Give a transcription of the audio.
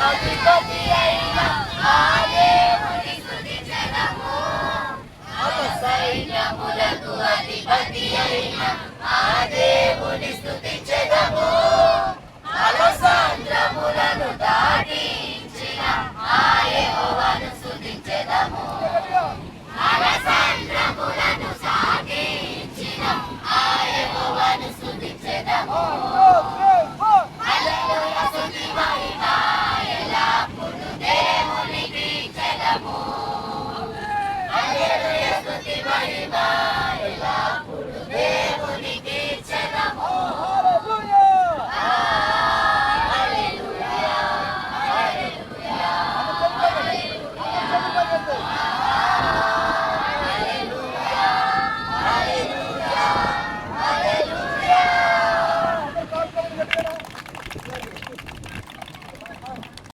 అధిపతి అయిన ఆ దేవుని స్తుతించెదము. సైన్యములకు అధిపతి అయిన ఆ దేవుని స్తుతించెదము. అలసంద్రములను దాటించిన ఆ యెహోవాను స్తుతించెదము. అలసంద్రములను సాటించిన ఆ యెహోవాను స్తుతించెదము. హల్లెలూయా స్తుతి మహిమ ఎల్లప్పుడూ దేవునికి చెదము. హల్లెలూయా స్తుతి మహిమ